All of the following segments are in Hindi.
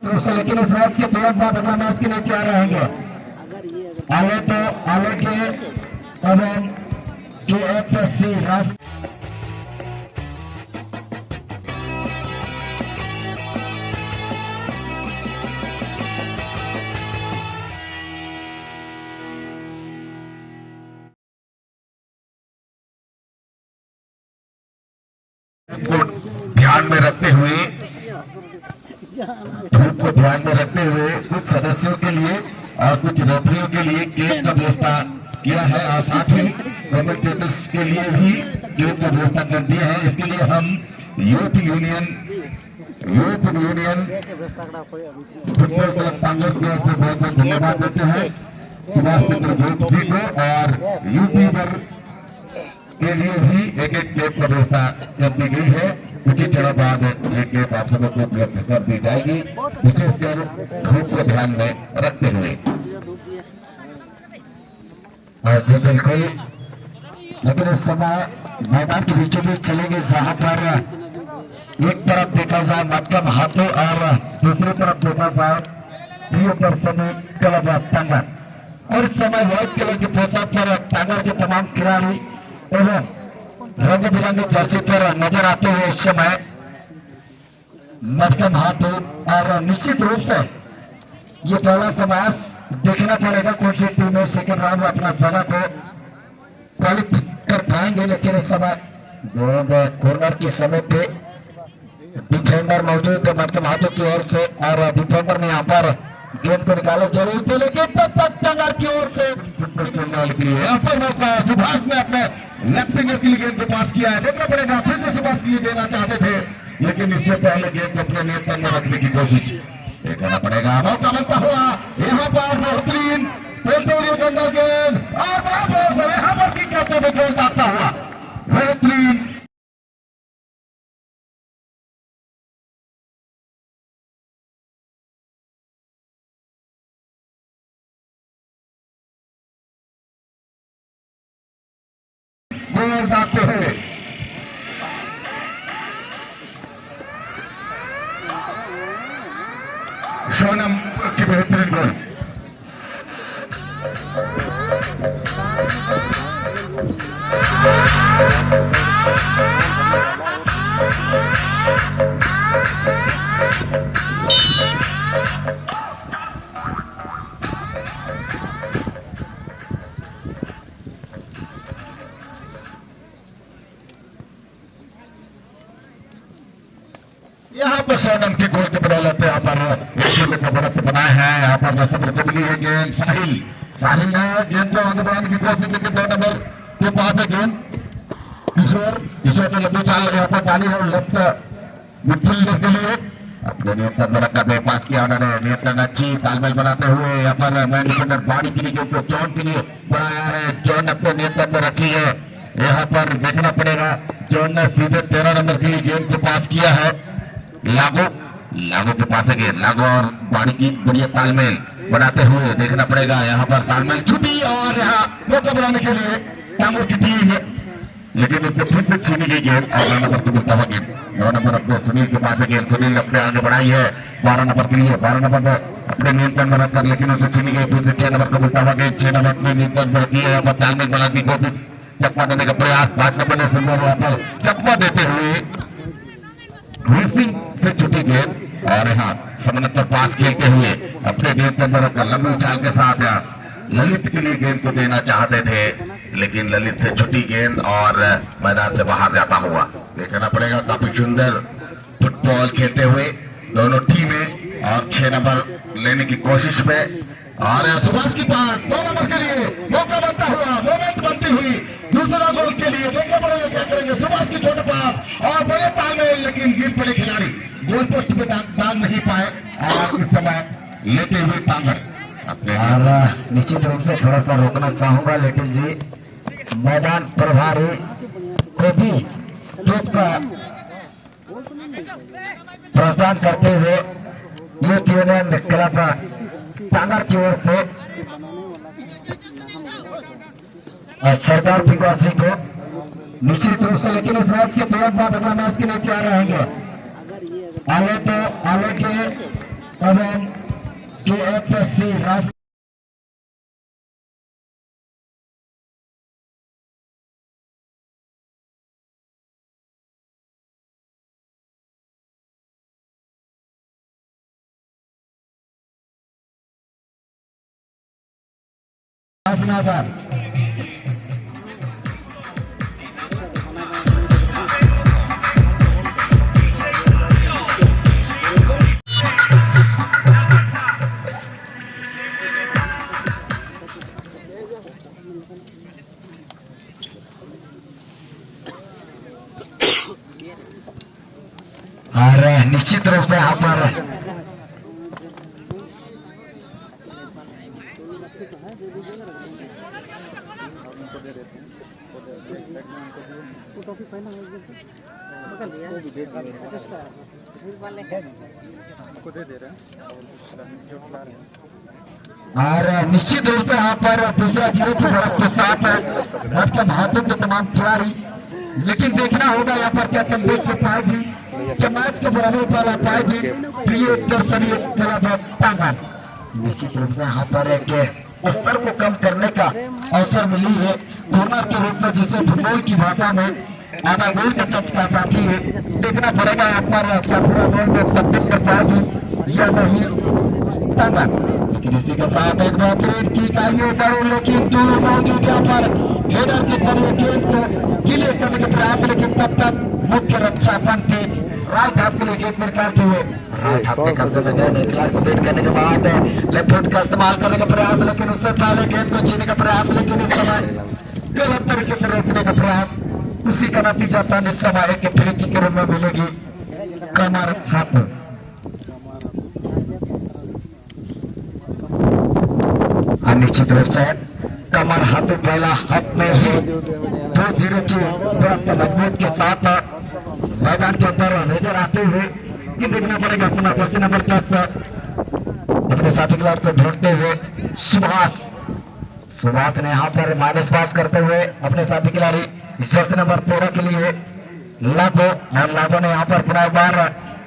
तो लेकिन इस मैच के तुरंत बाद अगला मैच के लिए क्या रहेंगे आले तो आले के एवं KFC राष्ट्र को ध्यान में रखते हुए धूप को ध्यान में रखते हुए कुछ सदस्यों के लिए और कुछ रेफरियों के लिए गेम का व्यवस्था किया है और साथ ही कमेंटेटर्स के लिए भी गेम का व्यवस्था कर दिया है। इसके लिए हम youth union football club Pongal की ओर से बहुत बहुत धन्यवाद देते हैं सुभाष चंद्र बोस जी को और यूट्यूबर के लिए भी एक गेम का व्यवस्था कर दी गई है। कुछ ही क्षणों बाद एक गेम आप सबों को उपलब्ध कर दी जाएगी विशेषकर धूप को ध्यान में रखते हुए। जी बिल्कुल, लेकिन इस समय मैदान के बीचों बीच चलेंगे जहां पर एक तरफ देखा जाए मतलब हाथों और दूसरी तरफ देखा जाए प्रियदर्शनी क्लब टांगर और इस समय व्हाइट कलर की पोशाक पर टांगर के तमाम खिलाड़ी एवं रंग बिरंगे जर्सी पर नजर आते हुए इस समय मध्यम हाथों और निश्चित रूप से ये पहला समय देखना पड़ेगा कौन सी टीम में सेकेंड राउंड में अपना जगह को क्वालिफाई कर पाएंगे। लेकिन इस समय कॉर्नर के समय पे डिफेंडर मौजूद है मध्यम हाथों की ओर से और डिफेंडर ने यहाँ पर गेंद को निकाले जरूर थे लेकिन तब तक टंगर की ओर से यहाँ पर मौका सुभाष ने अपने लेफ्ट फिंगर के लिए गेंद को पास किया है। देखना पड़ेगा फिर से सुभाष के लिए देना चाहते थे लेकिन इससे पहले गेंद को अपने नियंत्रण में रखने की कोशिश देखना पड़ेगा। मौका बनता हुआ यहाँ पर बेहतरीन गेंद और यहाँ पर की करते हुए गेंद आता हुआ बेहतरीन दाते हैं। सोनम की बेहतरीन गोल यहाँ पर सोनम की गोल के बदौलत यहाँ पर का बढ़त बनाए हैं। यहाँ पर नसर को मिली है गेंद साहिल ने गेंद को आगे बढ़ाने की कोशिश की 2 नंबर के पास है गेंद किशोर ने लंबी चाल यहाँ पर डाली है लेफ्ट मिडफील्डर के लिए अपने नियंत्रण में रखकर बे पास किया उन्होंने नियंत्रण अच्छी तालमेल बनाते हुए यहाँ पर मैन डिफेंडर बाड़ी के लिए गेंद को जॉन के लिए बढ़ाया है। जॉन अपने नियंत्रण में रखी है। यहाँ पर देखना पड़ेगा जॉन ने सीधे 13 नंबर के लिए गेंद को पास किया है लागू के पास है गेंद लागू और बाड़ी की बढ़िया तालमेल बनाते हुए देखना पड़ेगा यहाँ पर तालमेल छुटी और यहाँ मौका बनाने के लिए टांगों की टीम है लेकिन उससे फिर से छीनी गई गेंद और 9 नंबर को मिलता हुआ गेंद 9 नंबर अपने सुनील के पास है गेंद सुनील अपने आगे बढ़ाई है 12 नंबर के लिए 12 नंबर अपने नियंत्रण में रखकर लेकिन उसे छीनी गई दूसरे 6 नंबर को मिलता हुआ गेंद 6 नंबर अपने नियंत्रण में रखी है तालमेल बनाने की कोशिश चकमा देने का प्रयास 5 नंबर ने सुंदर वहां पर चकमा देते हुए से छुटी गेंद और यहाँ समन्वय पर पास खेलते हुए अपने नियंत्रण में रखकर लंबी उछाल के साथ ललित के लिए गेंद को देना चाहते थे लेकिन ललित से छुटी गेंद और मैदान से बाहर जाता हुआ देखना पड़ेगा। काफी सुंदर फुटबॉल खेलते हुए दोनों टीमें और 6 नंबर लेने की कोशिश में और सुभाष के पास 2 नंबर के लिए मौका बनता हुआ मोमेंट बनती हुई दूसरा गोल के लिए देखना पड़ेगा क्या करेंगे सुभाष की छोटे पास और बड़े तालमेल लेकिन गिर पड़े खिलाड़ी गोल पोस्ट पे दाग नहीं पाए और इस समय लेते हुए टांगर अपने और निश्चित रूप से थोड़ा सा रोकना चाहूंगा लेकिन जी मैदान प्रभारी को भी चुप का प्रोत्साहन करते हुए यूथ यूनियन क्लब टांगर की ओर से सरदार पिंगवासी को निश्चित रूप से लेकिन इस मैच के तुरंत बाद अगला मैच के लिए क्या रहेंगे आले के एवं KFC राष्ट्रीय राजनगर और निश्चित रूप से यहाँ पर और निश्चित रूप से यहाँ पर दूसरा जीरो की तरफ के साथ मतलब हाथों के तमाम खिलाड़ी, लेकिन देखना होगा यहाँ पर क्या संदेश हो पाएगी, जमात के बराबर पर आ पाएगी प्रिय दर्शनीय कलाकार। निश्चित रूप से यहाँ पर एक स्तर को कम करने का अवसर मिली है कॉर्नर के रूप में, जिसे फुटबॉल की भाषा में आधा गोल का टच का साथी है। देखना पड़ेगा यहाँ पर क्या पूरा गोल में तब्दील कर पाएगी या नहीं तांगा। लेकिन इसी के साथ एक बेहतरीन की इकाइयों करो, लेकिन दूर मौजूद यहाँ पर हेडर के जरिए गेम को गिले करने के प्रयास, लेकिन तब तक मुख्य रक्षा पंथी राइट हाथ के लिए गेंद निकालते हुए राइट हाथ के कब्जे में गए, क्लास को बेट करने के बाद लेफ्ट फुट का इस्तेमाल करने का प्रयास, लेकिन उससे पहले गेंद को छीनने का प्रयास, लेकिन इस समय गलत तरीके से रोकने का प्रयास, उसी का नतीजा था निश्चित है कि फ्री किक के रूप में मिलेगी कमर हाथ। निश्चित रूप से कमर हाथों पहला हाथ में ही 2-0 की मजबूत के साथ मैदान के अंदर नजर आते हुए कि देखना पड़ेगा जर्सी नंबर 10 अपने साथी खिलाड़ी को ढूंढते हुए सुभाष ने यहाँ पर माइनस पास करते हुए अपने साथी खिलाड़ी जर्सी नंबर 13 के लिए लागो, और लागो ने यहाँ पर पुनः एक बार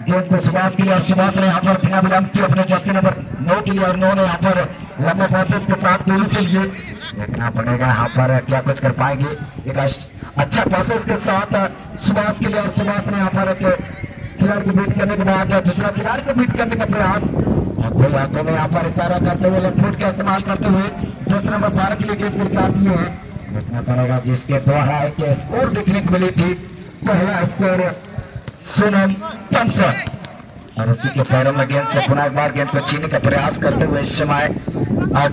गेंद को सुभाष के लिए, और सुभाष ने यहाँ पर बिना विलंब की अपने जर्सी नंबर 9 के लिए, और 9 ने यहाँ पर लंबे पासेस के साथ गोल के लिए। देखना पड़ेगा यहाँ पर क्या कुछ कर पाएंगे, एक अच्छा पासेस के साथ सुभाष के लिए, और सुभाष ने यहाँ पर एक खिलाड़ी को बीट करने के बाद दूसरा खिलाड़ी को बीट करने का प्रयास, और दो हाथों में यहाँ पर इशारा करते हुए लेफ्ट फुट का इस्तेमाल करते हुए जर्सी नंबर 12 के लिए गेंद निकाल दिए हैं। देखना पड़ेगा जिसके द्वारा एक स्कोर देखने को मिली थी, पहला स्कोर सोनम पंसर, और उसी के पैरों में गेंद से पुनः एक बार गेंद को छीनने का प्रयास करते हुए इस समय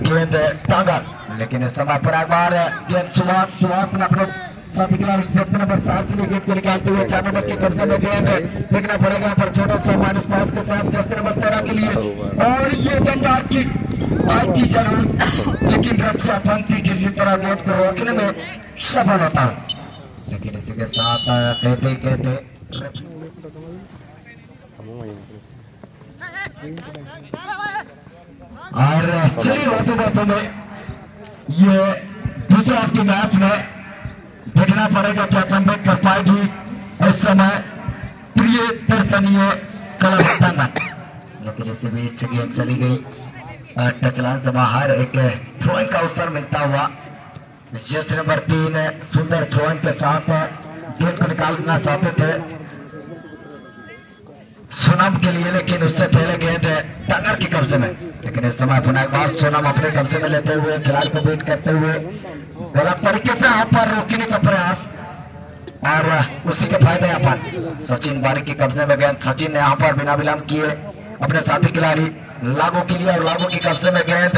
गेंद तागर, लेकिन इस समय पुनः एक बार गेंद सुभाष ने अपने साथी खिलाड़ी जर्सी नंबर 7 के लिए गेंद को निकालते हुए 4 नंबर के कब्जे में गेंद। देखना पड़ेगा यहाँ पर छोटा सा माइनस पास के साथ जर्सी नंबर 13 के लिए, और ये दमदार की की जरूर, लेकिन रक्षा पंथी किसी तरह गेंद को रोकने में सफल होता है। लेकिन इसी के साथ कहते और चलिए बातों में ये दूसरा आपके मैच में देखना पड़ेगा क्या कमबैक कर पाएगी इस समय प्रिय दर्शनीय कलाकार। लेकिन इसी बीच गेंद चली गई टच लाइन से बाहर, एक थ्रोइंग का अवसर मिलता हुआ जर्सी नंबर 3 सुंदर थ्रोइंग के साथ गेंद को निकालना चाहते थे सोनम के लिए, लेकिन उससे पहले गेंद टांगर के कब्जे में। लेकिन इस समय पुनः एक बार सोनम अपने कब्जे में लेते हुए खिलाड़ी को बीट करते हुए गलत तरीके से यहाँ पर रोकने का प्रयास, और उसी के फायदे यहाँ पर सचिन बारी के कब्जे में गेंद, सचिन ने यहाँ पर बिना विलंब किए अपने साथी खिलाड़ी लागो के लिए, और लागो के कब्जे में गेंद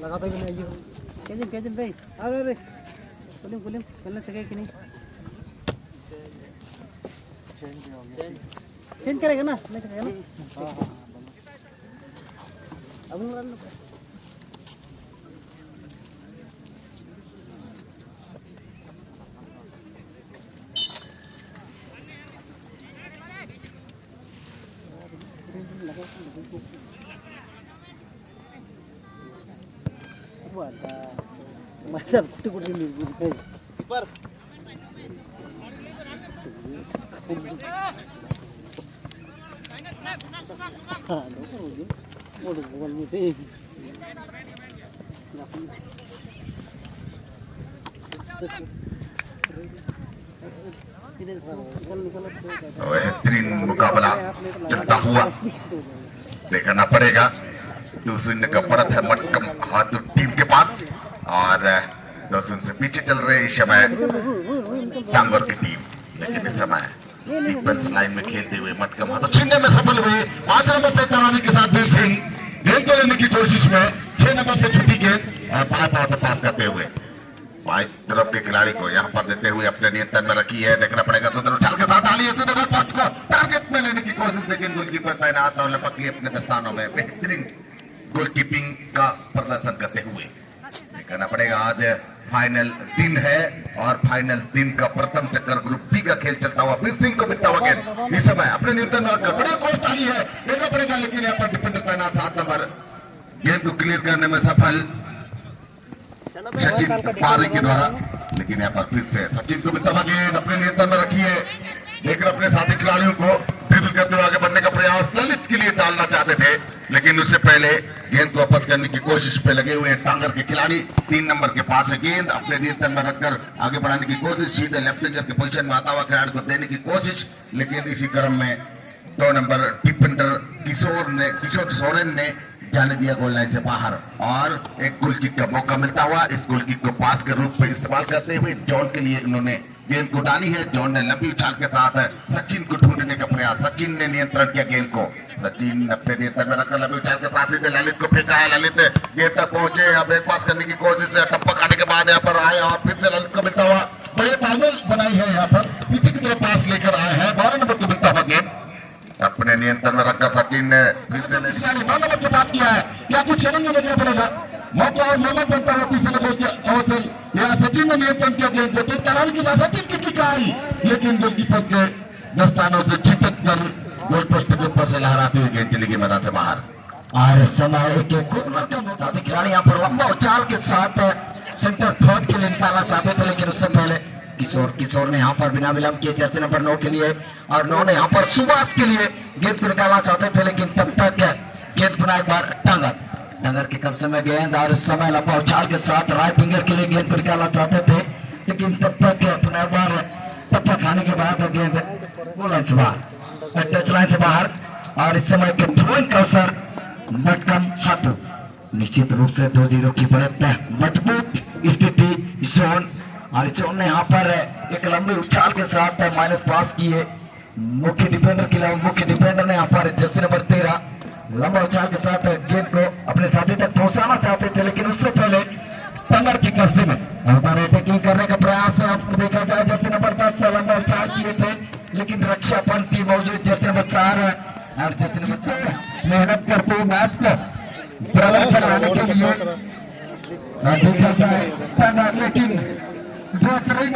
लगा तो भी नहीं कैजिन भाई अरे कुलिम करने सके कि नहीं चेंज करेगा ना, नहीं करेगा ना। अब लगा आता माझ्या कुठे कुठे निघून नाही कीपर हा नको होऊ मोठं बॉल मध्ये बेहतरीन मुकाबला चलता हुआ देखना पड़ेगा। दूसरी का बढ़त है मटकम हाथुर टीम के पास और दूसरी से पीछे चल रहे इस समय टांगर की टीम, लेकिन इस समय डिफेंस लाइन में खेलते हुए मटकम हाथुर छीनने में सफल हुए। 5 नंबर पे तराने के साथ वीर सिंह गेंद को लेने की कोशिश में 6 नंबर से छुट्टी गेंद और पास करते हुए बाईं तरफ के खिलाड़ी को यहाँ पर देते हुए अपने नियंत्रण में रखी है। देखना पड़ेगा सुंदर उछाल के साथ डाली है सुंदर पास को टारगेट में लेने की कोशिश, लेकिन गोलकीपर तैनात और लपक लिए अपने दस्तानों में बेहतरीन गोलकीपिंग का प्रदर्शन करते हुए। देखना पड़ेगा आज फाइनल दिन है और फाइनल दिन का प्रथम चक्कर ग्रुप बी का खेल चलता हुआ वीर सिंह को मिलता हुआ गेंद इस समय अपने नियंत्रण में रखकर बड़ी कोशिश डाली है। देखना पड़ेगा लेकिन यहाँ पर डिफेंडर तैनात 7 नंबर गेंद को क्लियर करने में सफल सचिन पारी के द्वारा, लेकिन यहाँ पर फिर से सचिन को मिलता हुआ गेंद अपने नियंत्रण में रखी है। लेकिन अपने साथी खिलाड़ियों को ड्रिबल करते हुए आगे बढ़ने का प्रयास ललित के लिए डालना चाहते थे, लेकिन उससे पहले गेंद को वापस करने की कोशिश पे लगे हुए टांगर के खिलाड़ी 3 नंबर के पास है। गेंद अपने नियंत्रण में रखकर आगे बढ़ाने की कोशिश, सीधे लेफ्ट विंगर के पोजीशन में आता हुआ खिलाड़ी को देने की कोशिश, लेकिन इसी क्रम में 2 नंबर डिफेंडर किशोर सोरेन ने जाने दिया गोल लाइन से बाहर और एक गोल किक का मौका मिलता हुआ इस गोल किक को पास के रूप में इस्तेमाल करते हुए जॉन के लिए उन्होंने गेंद को डाली है। जॉन ने लंबी उछाल के साथ सचिन को ढूंढने का प्रयास, सचिन ने नियंत्रण किया गेंद को, सचिन अपने नियंत्रण में रखकर लंबी उछाल के साथ सीधे ललित को फेंका है। ललित गेंद तक पहुंचे, अब एक पास करने की कोशिश है, टप्पा खाने के बाद यहाँ पर आए और फिर से ललित को मिलता हुआ बड़े तालमेल बनाई है। यहाँ पर पीछे की तरफ पास लेकर आए हैं, 12 नंबर को मिलता हुआ गेंद अपने नियंत्रण में रखकर सचिन ने फिर से 9 नंबर के पास किया है। क्या कुछ करेंगे देखना पड़ेगा, मौका और मोहम्मद बनता हुआ तीसरे नंबर के अवसर यहाँ सचिन ने नियंत्रण किया गेंद को, तराल के साथ सचिन की किक आई, लेकिन गोलकीपर के दस्तानों से छिटक कर गोल पोस्ट के ऊपर से लहराते हुए गेंद चली गई मैदान से बाहर। और समय के साथी खिलाड़ी यहाँ पर लंबा उछाल के साथ सेंटर फ्रंट के लिए निकालना चाहते थे, लेकिन उससे पहले किशोर ने यहाँ पर बिना विलंब किए जर्सी नंबर 9 के लिए और 9 ने यहाँ पर सुभाष के लिए गेंद को निकालना चाहते थे, लेकिन तब तक गेंद पुनः एक बार टांगर के कब्जे में गेंद और इस समय लंबा उछाल के साथ राइट फिंगर के लिए गेंद को निकालना चाहते थे, लेकिन तब तक पुनः एक बार टप्पा खाने के बाद गेंद गोल लाइन से बाहर, टच लाइन से बाहर और इस समय के थ्रोइंग का अवसर मटकम हाथों। निश्चित रूप से 2-0 की बढ़त मजबूत स्थिति जोन और जोन ने यहाँ पर एक लंबे उछाल के साथ माइनस पास किए मुख्य डिफेंडर के लिए। मुख्य डिफेंडर ने यहाँ पर जर्सी नंबर 13 लंबा उछाल के साथ गेंद को अपने साथी तक पहुंचाना चाहते थे, लेकिन उससे पहले टांगर के कब्जे में अटैकिंग करने का प्रयास देखा जाए। जर्सी नंबर 10 लंबा उछाल किए थे, लेकिन रक्षा पंथी मौजूद जर्सी नंबर 4 है और जर्सी नंबर 4 मेहनत करते हुए मैच को प्रबल बनाने के लिए देखा जाए, लेकिन जो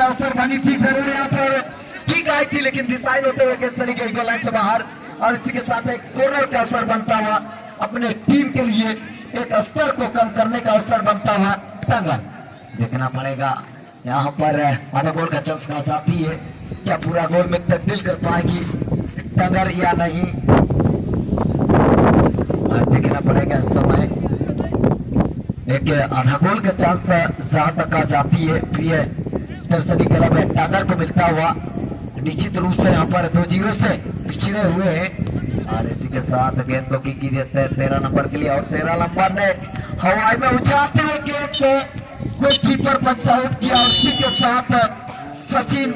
अवसर बनी थी जरूर यहाँ पर ठीक आई थी, लेकिन डिसाइड होते हुए किस तरीके गोल लाइन से बाहर और इसी के साथ एक कॉर्नर का अवसर बनता हुआ अपने टीम के लिए एक स्तर को कम करने का अवसर बनता हुआ टांगर। देखना पड़ेगा यहाँ पर आधा गोल का चांस का चाहती है, क्या पूरा गोल में तब्दील कर पाएगी टांगर या नहीं, देखना पड़ेगा। इस समय एक आधा गोल का चांस जहां तक आ जाती है प्रिय दर्शनी क्लब है टांगर को मिलता हुआ, निश्चित रूप से यहाँ पर 2-0 से पिछड़े हुए हैं और इसी के साथ गेंद को की देते हैं 13 नंबर के लिए और 13 नंबर ने हवाई में उछालते हुए गेंद को गोलकीपर पंच आउट किया और इसी के साथ सचिन